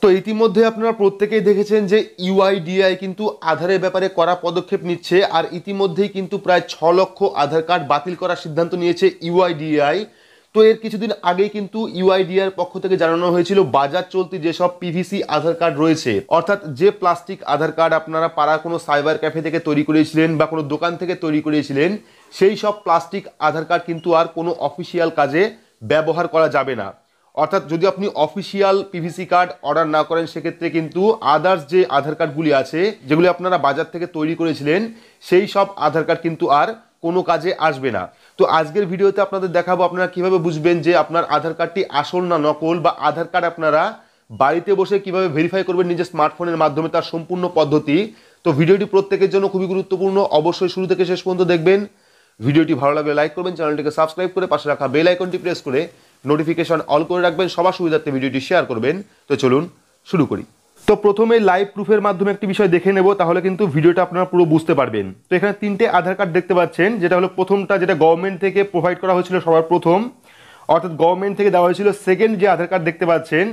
তো ইতিমধ্যে আপনারা প্রত্যেকেই দেখেছেন যে ইউআইডিএআই কিন্তু আধারের ব্যাপারে কড়া পদক্ষেপ নিচ্ছে, আর ইতিমধ্যেই কিন্তু প্রায় 6 লক্ষ আধার কার্ড বাতিল করার সিদ্ধান্ত নিয়েছে ইউআইডিএআই। তো এর কিছুদিন আগেই কিন্তু ইউআইডিএআই পক্ষ থেকে জানানো হয়েছিল বাজার চলতি যেসব পিভিসি আধার কার্ড রয়েছে, অর্থাৎ যে প্লাস্টিক আধার কার্ড আপনারা পাড়ার কোনো সাইবার ক্যাফে থেকে তৈরি করেছিলেন বা কোনো দোকান থেকে তৈরি করেছিলেন, সেই সব প্লাস্টিক আধার কার্ড কিন্তু আর কোনো অফিসিয়াল কাজে ব্যবহার করা যাবে না। অর্থাৎ যদি আপনি অফিসিয়াল পিভিসি কার্ড অর্ডার না করেন, সেক্ষেত্রে কিন্তু আদার্স যে আধার কার্ডগুলি আছে যেগুলি আপনারা বাজার থেকে তৈরি করেছিলেন, সেই সব আধার কার্ড কিন্তু আর কোনো কাজে আসবে না। তো আজকের ভিডিওতে আপনাদের দেখাবো আপনারা কিভাবে বুঝবেন যে আপনার আধার কার্ডটি আসল না নকল, বা আধার কার্ড আপনারা বাড়িতে বসে কিভাবে ভেরিফাই করবেন নিজের স্মার্টফোনের মাধ্যমে, তার সম্পূর্ণ পদ্ধতি। তো ভিডিওটি প্রত্যেকের জন্য খুবই গুরুত্বপূর্ণ, অবশ্যই শুরু থেকে শেষ পর্যন্ত দেখবেন। ভিডিওটি ভালো লাগলে লাইক করবেন, চ্যানেলটিকে সাবস্ক্রাইব করে পাশে রাখা বেল আইকনটি প্রেস করে নোটিফিকেশন অল করে রাখবেন, সবার সুবিধার্থে ভিডিওটি শেয়ার করবেন। তো চলুন শুরু করি। তো প্রথমে লাইভ প্রুফের মাধ্যমে একটি বিষয় দেখে নেব, তাহলে কিন্তু ভিডিওটা আপনারা পুরো বুঝতে পারবেন। তো এখানে 3টে আধার কার্ড দেখতে পাচ্ছেন, যেটা হলো প্রথমটা, যেটা গভর্নমেন্ট থেকে প্রোভাইড করা হয়েছিল সবার প্রথম, অর্থাৎ গভর্নমেন্ট থেকে দেওয়া হয়েছিল। সেকেন্ড যে আধার কার্ড দেখতে পাচ্ছেন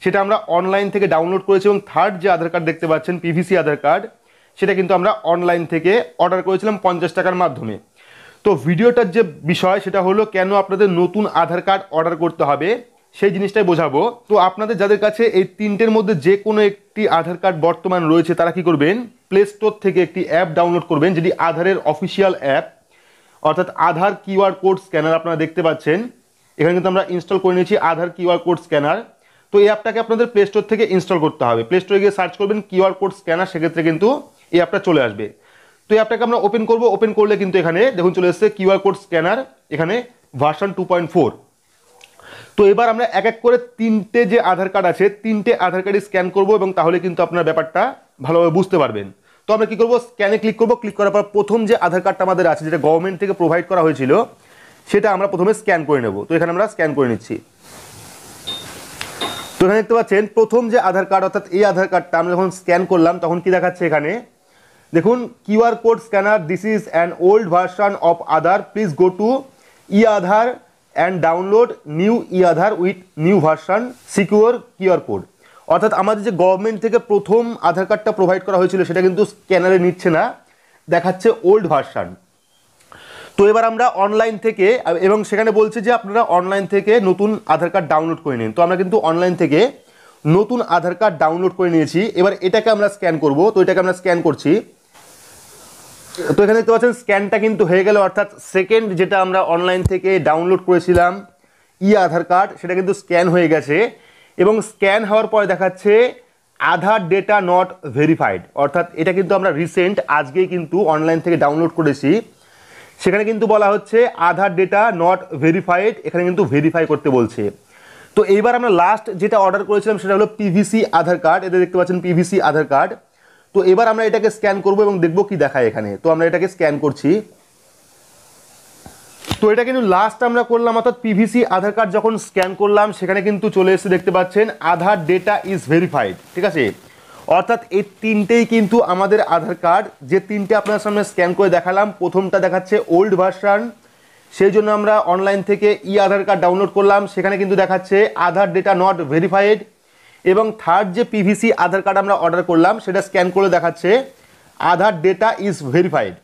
সেটা আমরা অনলাইন থেকে ডাউনলোড করেছি, এবং থার্ড যে আধার কার্ড দেখতে পাচ্ছেন পিভিসি আধার কার্ড, সেটা কিন্তু আমরা অনলাইন থেকে অর্ডার করেছিলাম 50 টাকার মাধ্যমে। তো ভিডিওটার যে বিষয় সেটা হলো কেন আপনাদের নতুন আধার কার্ড অর্ডার করতে হবে সেই জিনিসটাই বোঝাবো। তো আপনাদের যাদের কাছে এই 3টের মধ্যে যে কোনো একটি আধার কার্ড বর্তমান রয়েছে, তারা কি করবেন, প্লে স্টোর থেকে একটি অ্যাপ ডাউনলোড করবেন, যেটি আধারের অফিসিয়াল অ্যাপ, অর্থাৎ আধার কিউআর কোড স্ক্যানার। আপনারা দেখতে পাচ্ছেন এখানে কিন্তু আমরা ইনস্টল করে নিয়েছি আধার কিউআর কোড স্ক্যানার। তো এই অ্যাপটাকে আপনাদের প্লে স্টোর থেকে ইনস্টল করতে হবে। প্লে স্টোরে গিয়ে সার্চ করবেন কিউআর কোড স্ক্যানার, সেক্ষেত্রে কিন্তু এই অ্যাপটা চলে আসবে। তো এই অ্যাপটাকে আমরা ওপেন করব। ওপেন করলে কিন্তু এখানে দেখুন চলে এসেছে কিউআর কোড স্ক্যানার, এখানে ভার্সন 2.4। তো এবার আমরা এক এক করে 3টে যে আধার কার্ড আছে, 3টে আধার কার্ডই স্ক্যান করব, এবং তাহলে কিন্তু আপনার ব্যাপারটা ভালোভাবে বুঝতে পারবেন। তো আমরা কি করব, স্ক্যানে ক্লিক করব। ক্লিক করার পর প্রথম যে আধার কার্ডটা আমাদের আছে, যেটা গভর্নমেন্ট থেকে প্রোভাইড করা হয়েছিল, সেটা আমরা প্রথমে স্ক্যান করে নেব। তো এখানে আমরা স্ক্যান করে নিচ্ছি। তো এখানে দেখতে পাচ্ছেন প্রথম যে আধার কার্ড, অর্থাৎ এই আধার কার্ডটা আমরা যখন স্ক্যান করলাম তখন কি দেখাচ্ছে, এখানে দেখুন QR code scanner, this is an old version of Aadhaar, please go to E Aadhaar and download new E Aadhaar with new version secure QR code. অর্থাৎ আমাদের যে গভর্নমেন্ট থেকে প্রথম আধার কার্ডটা প্রোভাইড করা হয়েছিল সেটা কিন্তু স্ক্যানারে নিচ্ছে না, দেখাচ্ছে ওল্ড ভার্সন। তো এবার আমরা অনলাইন থেকে, এবং সেখানে বলছে যে আপনারা অনলাইন থেকে নতুন আধার কার্ড ডাউনলোড করে নিন। তো আমরা কিন্তু অনলাইন থেকে নতুন আধার কার্ড ডাউনলোড করে নিয়েছি। এবার এটাকে আমরা স্ক্যান করব। তো এটাকে আমরা স্ক্যান করছি। তো এখানে দেখতে পাচ্ছেন স্ক্যানটা কিন্তু হয়ে গেল, অর্থাৎ সেকেন্ড যেটা আমরা অনলাইন থেকে ডাউনলোড করেছিলাম ই আধার কার্ড, সেটা কিন্তু স্ক্যান হয়ে গেছে। এবং স্ক্যান হওয়ার পরে দেখাচ্ছে আধার ডেটা নট ভেরিফাইড, অর্থাৎ এটা কিন্তু আমরা রিসেন্ট আজকেই কিন্তু অনলাইন থেকে ডাউনলোড করেছি। সেখানে কিন্তু বলা হচ্ছে আধার ডেটা নট ভেরিফাইড, এখানে কিন্তু ভেরিফাই করতে বলছে। তো এইবার আমরা লাস্ট যেটা অর্ডার করেছিলাম সেটা হলো পিভিসি আধার কার্ড, এদের দেখতে পাচ্ছেন পিভিসি আধার কার্ড। তো এবার আমরা এটাকে স্ক্যান করব এবং দেখব কি দেখায় এখানে। তো আমরা এটাকে স্ক্যান করছি। তো এটা কিন্তু লাস্ট আমরা করলাম, অর্থাৎ পিভিসি আধার কার্ড যখন স্ক্যান করলাম সেখানে কিন্তু চলে এসে দেখতে পাচ্ছেন আধার ডেটা ইজ ভেরিফাইড, ঠিক আছে। অর্থাৎ এই 3টেই কিন্তু আমাদের আধার কার্ড, যে 3টে আপনার সামনে স্ক্যান করে দেখালাম, প্রথমটা দেখাচ্ছে ওল্ড ভার্সন, সেই জন্য আমরা অনলাইন থেকে ই আধার কার্ড ডাউনলোড করলাম, সেখানে কিন্তু দেখাচ্ছে আধার ডেটা নট ভেরিফাইড। এবং থার্ড যে পিভিসি আধার কার্ড আমরা অর্ডার করলাম সেটা স্ক্যান করে দেখাচ্ছে আধার ডেটা ইজ ভেরিফাইড।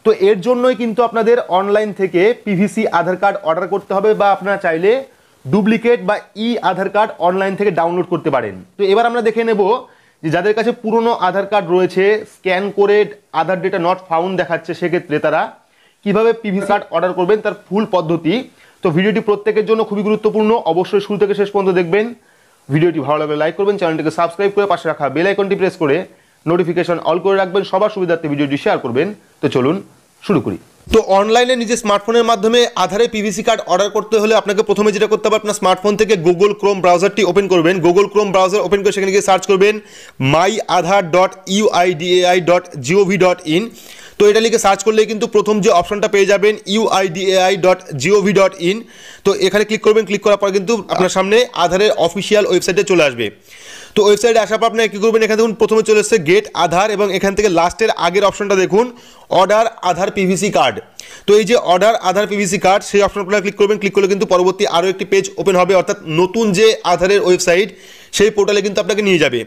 তো এর জন্যই কিন্তু আপনাদের অনলাইন থেকে পিভিসি আধার কার্ড অর্ডার করতে হবে, বা আপনারা চাইলে ডুপ্লিকেট বা ই আধার কার্ড অনলাইন থেকে ডাউনলোড করতে পারেন। তো এবার আমরা দেখে নেব যে যাদের কাছে পুরনো আধার কার্ড রয়েছে, স্ক্যান করে আধার ডেটা নট ফাউন্ড দেখাচ্ছে, সেক্ষেত্রে তারা কিভাবে পিভিসি কার্ড অর্ডার করবেন তার ফুল পদ্ধতি। তো ভিডিওটি প্রত্যেকের জন্য খুবই গুরুত্বপূর্ণ, অবশ্যই শুরু থেকে শেষ পর্যন্ত দেখবেন। ভিডিওটি ভালো লাগলে লাইক করবেন, চ্যানেলটিকে সাবস্ক্রাইব করে পাশে রাখা বেল আইকনটি প্রেস করে নোটিফিকেশন অল করে রাখবেন, সবার সুবিধার্থে ভিডিওটি শেয়ার করবেন। তো চলুন শুরু করি। তো অনলাইনে নিজের স্মার্টফোনের মাধ্যমে আধারে পিভিসি কার্ড অর্ডার করতে হলে আপনাকে প্রথমে যেটা করতে হবে, আপনার স্মার্টফোন থেকে গুগল ক্রোম ব্রাউজারটি ওপেন করবেন। গুগল ক্রোম ব্রাউজার ওপেন করে সেখানে গিয়ে সার্চ করবেন myAadhar.uidai.gov.in। তো এটা লিখে সার্চ করলে কিন্তু প্রথম যে অপশনটা পেয়ে যাবেন uidai.gov.in। তো এখানে ক্লিক করবেন। ক্লিক করার পর কিন্তু আপনার সামনে আধারের অফিসিয়াল ওয়েবসাইটে চলে আসবে। তো ওয়েবসাইটে আসার পর আপনারা কী করবেন, এখানে দেখুন প্রথমে চলে এসেছে গেট আধার এবং এখান থেকে লাস্টের আগের অপশনটা দেখুন অর্ডার আধার পিভিসি কার্ড। তো এই যে অর্ডার আধার পিভিসি কার্ড সেই অপশন আপনারা ক্লিক করবেন। ক্লিক করলে কিন্তু পরবর্তী আরও একটি পেজ ওপেন হবে, অর্থাৎ নতুন যে আধারের ওয়েবসাইট সেই পোর্টালে কিন্তু আপনাকে নিয়ে যাবে।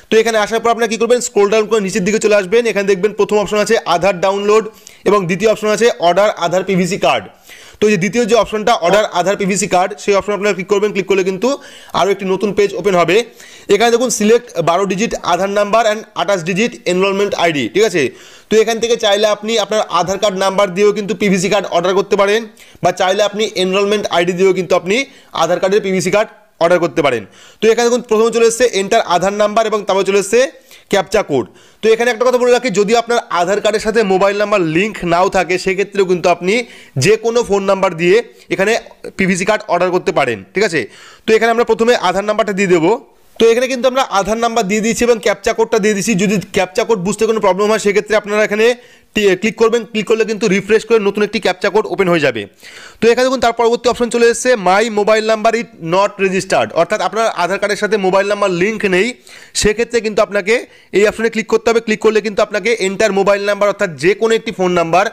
তো এখানে আসার পর আপনারা কী করবেন, স্ক্রল ডাউন করে নিচের দিকে চলে আসবেন। এখানে দেখবেন প্রথম অপশন আছে আধার ডাউনলোড এবং দ্বিতীয় অপশন আছে অর্ডার আধার পিভিসি কার্ড। তো এই দ্বিতীয় যে অপশনটা অর্ডার আধার পিভিসি কার্ড সেই অপশন আপনারা ক্লিক করবেন। ক্লিক করলে কিন্তু আরও একটি নতুন পেজ ওপেন হবে। এখানে দেখুন select 12 digit Aadhaar number and 28 digit enrolment ID, ঠিক আছে। তো এখান থেকে চাইলে আপনি আপনার আধার কার্ড নাম্বার দিয়েও কিন্তু পিভিসি কার্ড অর্ডার করতে পারেন, বা চাইলে আপনি এনরোলমেন্ট আইডি দিয়েও কিন্তু আপনি আধার কার্ডের পিভিসি কার্ড অর্ডার করতে পারেন। তো এখানে দেখুন প্রথমে চলে এসেছে এন্টার আধার নাম্বার এবং তারপর চলে এসেছে ক্যাপচা কোড। তো এখানে একটা কথা বলে রাখি, যদি আপনার আধার কার্ডের সাথে মোবাইল নাম্বার লিঙ্ক নাও থাকে সেক্ষেত্রেও কিন্তু আপনি যে কোনো ফোন নাম্বার দিয়ে এখানে পিভিসি কার্ড অর্ডার করতে পারেন, ঠিক আছে। তো এখানে আমরা প্রথমে আধার নাম্বারটা দিয়ে দেবো। তো এখানে কিন্তু আমরা আধার নাম্বার দিয়ে দিয়েছি এবং ক্যাপচা কোডটা দিয়ে দিয়েছি। যদি ক্যাপচা কোড বুঝতে কোনো প্রবলেম হয় সেক্ষেত্রে আপনারা এখানে ক্লিক করবেন। ক্লিক করলে কিন্তু রিফ্রেশ করে নতুন একটি ক্যাপচা কোড ওপেন হয়ে যাবে। তো এখানে দেখুন তার পরবর্তী অপশন চলে এসেছে my mobile number is not registered, অর্থাৎ আপনার আধার কার্ডের সাথে মোবাইল নাম্বার লিঙ্ক নেই, সেক্ষেত্রে কিন্তু আপনাকে এই অপশনে ক্লিক করতে হবে। ক্লিক করলে কিন্তু আপনাকে এন্টার মোবাইল নাম্বার, অর্থাৎ যে কোনো একটি ফোন নাম্বার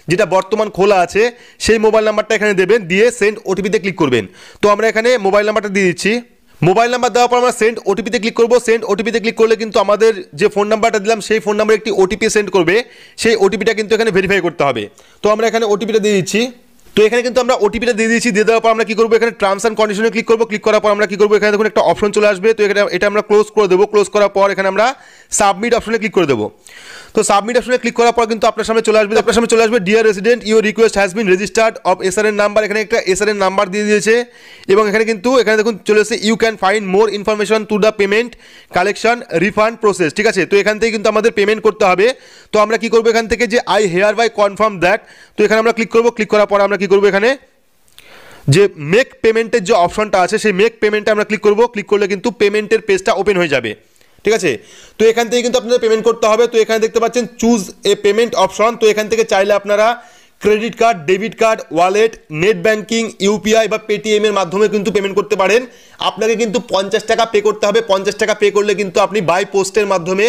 যেটা বর্তমান খোলা আছে সেই মোবাইল নাম্বারটা এখানে দেবেন, দিয়ে সেন্ড ওটিপিতে ক্লিক করবেন। তো আমরা এখানে মোবাইল নাম্বারটা দিয়ে দিচ্ছি। মোবাইল নাম্বার দেওয়ার পর আমরা সেন্ড ওটিপিতে ক্লিক করবো। সেন্ড ওটিপিতে ক্লিক করলে কিন্তু আমাদের যে ফোন নাম্বারটা দিলাম সেই ফোন নাম্বারে একটি ওটিপি সেন্ড করবে, সেই ওটিপিটা কিন্তু এখানে ভেরিফাই করতে হবে। তো আমরা এখানে ওটিপিটা দিয়ে দিচ্ছি। তো এখানে কিন্তু আমরা ওটিপিটা দিয়ে দিয়েছি। দিয়ে দেওয়ার পর আমরা কী করবো, এখানে টার্মস অ্যান্ড কন্ডিশনে ক্লিক করবো। ক্লিক করার পর আমরা কী করবো, এখানে দেখুন একটা অপশন চলে আসবে। তো এখানে এটা আমরা ক্লোজ করে দেবো। ক্লোজ করার পর এখানে আমরা সাবমিট অপশনে ক্লিক করে দেবো। তো সাবমিট অপশনে ক্লিক করার পর কিন্তু আপনার সামনে চলে আসবে dear resident your request has been registered of SRN number. এখানে একটা এসআরএন নাম্বার দিয়ে দিয়েছে এবং এখানে দেখুন চলে এসেছে you can find more information to the payment collection refund process, ঠিক আছে। তো এখান থেকে কিন্তু আমাদের পেমেন্ট করতে হবে। তো আমরা কী করবো, এখান থেকে যে I hereby confirm that, তো এখানে আমরা ক্লিক করবো। ক্লিক করার পর আমরা কী করবো, এখানে যে মেক পেমেন্টের যে অপশনটা আছে সেই মেক পেমেন্টে আমরা ক্লিক করবো। ক্লিক করলে কিন্তু পেমেন্টের পেজটা ওপেন হয়ে যাবে, ঠিক আছে। তো এখান থেকে কিন্তু আপনাদের পেমেন্ট করতে হবে। তো এখানে দেখতে পাচ্ছেন চুজ এ পেমেন্ট অপশন। তো এখান থেকে চাইলে আপনারা credit card, debit card, wallet, net banking, UPI বা পেটিএম এর মাধ্যমে কিন্তু পেমেন্ট করতে পারেন। আপনাকে কিন্তু 50 টাকা পে করতে হবে। 50 টাকা পে করলে কিন্তু আপনি বাই পোস্টের মাধ্যমে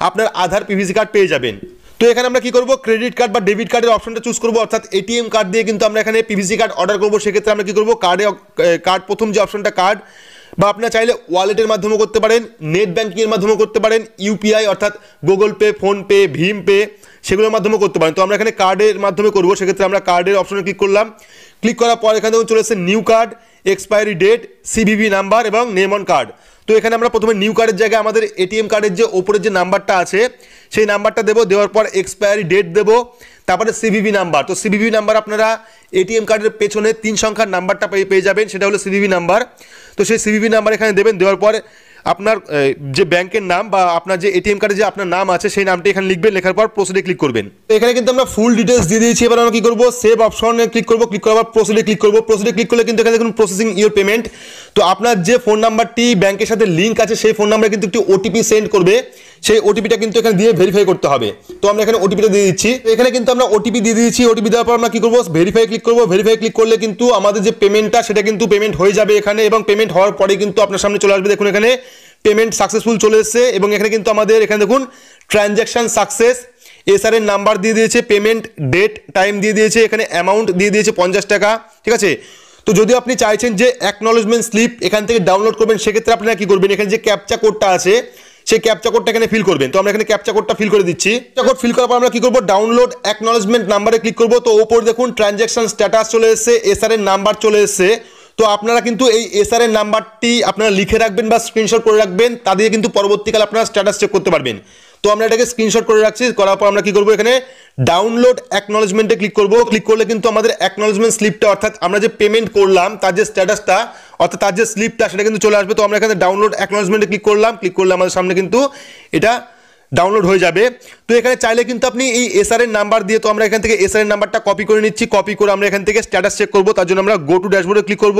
আপনার আধার পিভিসি কার্ড পেয়ে যাবেন। তো এখানে আমরা কি করব, ক্রেডিট কার্ড বা ডেবিট কার্ডের অপশনটা চুজ করব, অর্থাৎ এটিএম কার্ড দিয়ে কিন্তু আমরা এখানে পিভিসি কার্ড অর্ডার করব। সেক্ষেত্রে আমরা কি করব, কার্ড প্রথম যে অপশনটা কার্ড, বা আপনারা চাইলে ওয়ালেটের মাধ্যমে করতে পারেন, নেট ব্যাঙ্কিংয়ের মাধ্যমে করতে পারেন, ইউপিআই অর্থাৎ গুগল পে, ফোনপে, ভীম পে সেগুলোর মাধ্যমে করতে পারেন। তো আমরা এখানে কার্ডের মাধ্যমে করব। সেক্ষেত্রে আমরা কার্ডের অপশনে ক্লিক করলাম। ক্লিক করার পর এখানে চলে এসেছে new card, expiry date, CVV number এবং নেম অন কার্ড। তো এখানে আমরা প্রথমে নিউ কার্ডের জায়গায় আমাদের এটিএম কার্ডের যে ওপরের যে নাম্বারটা আছে সেই নাম্বারটা দেবো। দেওয়ার পর এক্সপায়ারি ডেট দেবো, তারপরে সিভিভি নাম্বার। তো সিভিভি নাম্বার আপনারা এটিএম কার্ডের পেছনে 3 সংখ্যার নাম্বারটা পেয়ে যাবেন, সেটা হলো সিভিভি নাম্বার। তো সেই সিভিভি নাম্বার এখানে দেবেন। দেওয়ার পর আপনার যে ব্যাংকের নাম বা আপনার যে এটিএম কার্ডে যে আপনার নাম আছে সেই নামটা এখানে লিখবেন। লেখার পর প্রসিডে ক্লিক করবেন। তো এখানে কিন্তু আমরা ফুল ডিটেলস দিয়ে দিয়েছি। এবার আমরা কি করবো, সেভ অপশনে ক্লিক করবো। ক্লিক করার পর প্রসিডে ক্লিক করবো। প্রসিডে ক্লিক করলে কিন্তু এখানে দেখুন প্রসেসিং ইউর পেমেন্ট। তো আপনার যে ফোন নাম্বারটি ব্যাংকের সাথে লিঙ্ক আছে সেই ফোন নাম্বারে কিন্তু একটি ওটিপি সেন্ড করবে। সেই ওটিপিটা কিন্তু এখানে দিয়ে ভেরিফাই করতে হবে। তো আমরা এখানে ওটিপিটা দিয়ে দিচ্ছি। এখানে কিন্তু আমরা ওটিপি দিয়ে দিয়েছি। ওটিপি দেওয়ার পর আমরা কি করবো, ভেরিফাই ক্লিক করবো। ভেরিফাই ক্লিক করলে কিন্তু আমাদের যে পেমেন্টটা সেটা কিন্তু পেমেন্ট হয়ে যাবে এখানে, এবং পেমেন্ট হওয়ার পরে কিন্তু আপনার সামনে চলে আসবে। দেখুন এখানে পেমেন্ট সাকসেসফুল চলে এসেছে, এবং এখানে কিন্তু আমাদের এখানে দেখুন ট্রানজ্যাকশন সাকসেস, এসআরএন নাম্বার দিয়ে দিয়েছে, পেমেন্ট ডেট টাইম দিয়ে দিয়েছে, এখানে অ্যামাউন্ট দিয়ে দিয়েছে 50 টাকা, ঠিক আছে। তো যদি আপনি চাইছেন যে অ্যাকনলেজমেন্ট স্লিপ এখান থেকে ডাউনলোড করবেন, সেক্ষেত্রে আপনারা কি করবেন, এখানে যে ক্যাপচা কোডটা আছে সেই ক্যাপচা কোডটা এখানে ফিল করবেন। তো আমরা এখানে ক্যাপচা কোডটা ফিল করে দিচ্ছি। ক্যাপচা কোড ফিল করার পর আমরা কি করব, ডাউনলোড অ্যাকনলেজমেন্ট নাম্বারে ক্লিক করব। তো ওপরে দেখুন ট্রানজ্যাকশন স্ট্যাটাস চলে এসেছে, এসআরএন নাম্বার চলে এসেছে। তো আপনারা কিন্তু এই এসআরএন নাম্বারটি আপনারা লিখে রাখবেন বা স্ক্রিনশট করে রাখবেন, তা দিয়ে কিন্তু পরবর্তীকালে আপনারা স্ট্যাটাস চেক করতে পারবেন। তো আমরা এটাকে স্ক্রিনশট করে রাখছি। করার পর আমরা কি করব, এখানে ডাউনলোড অ্যাকনলেজমেন্টে ক্লিক করব। ক্লিক করলে কিন্তু আমাদের অ্যাকনলেজমেন্ট স্লিপটা, অর্থাৎ আমরা যে পেমেন্ট করলাম তার যে স্ট্যাটাসটা অর্থাৎ তার যে স্লিপটা সেটা কিন্তু চলে আসবে। তো আমরা এখানে ডাউনলোড অ্যাকনলেজমেন্টে ক্লিক করলাম। ক্লিক করলে আমাদের সামনে কিন্তু এটা ডাউনলোড হয়ে যাবে। তো এখানে চাইলে কিন্তু আপনি এই এসআরএন নাম্বার দিয়ে, তো আমরা এখান থেকে এসআরএন নাম্বারটা কপি করে নিচ্ছি। কপি করে আমরা এখান থেকে স্ট্যাটাস চেক করব। তার জন্য আমরা গো টু ড্যাশবোর্ডে ক্লিক করব।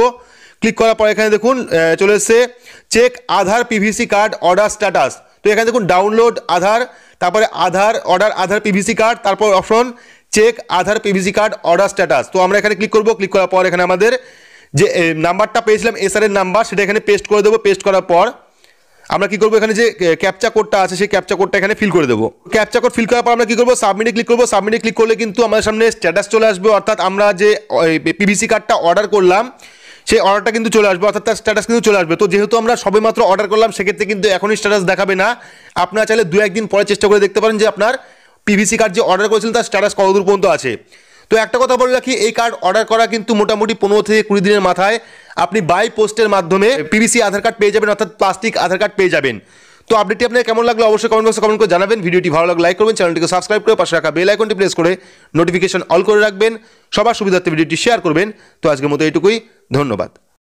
ক্লিক করার পর এখানে দেখুন চলে এসেছে চেক আধার পিভিসি কার্ড অর্ডার স্ট্যাটাস। তো এখানে দেখুন ডাউনলোড আধার, তারপরে আধার অর্ডার আধার পিভিসি কার্ড, তারপর অপশন চেক আধার পিভিসি কার্ড অর্ডার স্ট্যাটাস। তো আমরা এখানে ক্লিক করব। ক্লিক করার পর এখানে আমাদের যে নাম্বারটা পেয়েছিলাম এসআরএন নাম্বার সেটা এখানে পেস্ট করে দেবো। পেস্ট করার পর আমরা কি করবো, এখানে যে ক্যাপচা কোডটা আছে সেই ক্যাপচা কোডটা এখানে ফিল করে দেবো। ক্যাপচা কোড ফিল করার পর আমরা কি করবো, সাবমিটে ক্লিক করবো। সাবমিটে ক্লিক করলে কিন্তু আমাদের সামনে স্ট্যাটাস চলে আসবে, অর্থাৎ আমরা যে পিভিসি কার্ডটা অর্ডার করলাম সেই অর্ডারটা কিন্তু চলে আসবে, অর্থাৎ তার স্ট্যাটাস কিন্তু চলে আসবে। তো যেহেতু আমরা সবেমাত্র অর্ডার করলাম সেক্ষেত্রে কিন্তু এখনই স্ট্যাটাস দেখাবে না। আপনারা চাইলে 2-1 দিন পরে চেষ্টা করে দেখতে পারেন যে আপনার পিভিসি কার্ড যে অর্ডার করেছিলেন তার স্ট্যাটাস কতদূর পর্যন্ত আছে। তো একটা কথা বলে রাখি, এই কার্ড অর্ডার করা কিন্তু মোটামুটি 15 থেকে 20 দিনের মাথায় আপনি বাই পোস্টের মাধ্যমে পিভিসি আধার কার্ড পেয়ে যাবেন, অর্থাৎ প্লাস্টিক আধার কার্ড পেয়ে যাবেন। তো আপডেটটি আপনার কেমন লাগলো অবশ্যই কমেন্ট বক্সে কমেন্ট করে জানাবেন। ভিডিওটি ভালো লাগলে লাইক করবেন, চ্যানেলটিকে সাবস্ক্রাইব করে পাশে রাখা বেল আইকনটি প্রেস করে নোটিফিকেশন অল করে রাখবেন। সবার সুবিধার্থে ভিডিওটি শেয়ার করবেন। তো আজকের মতো এইটুকুই, ধন্যবাদ।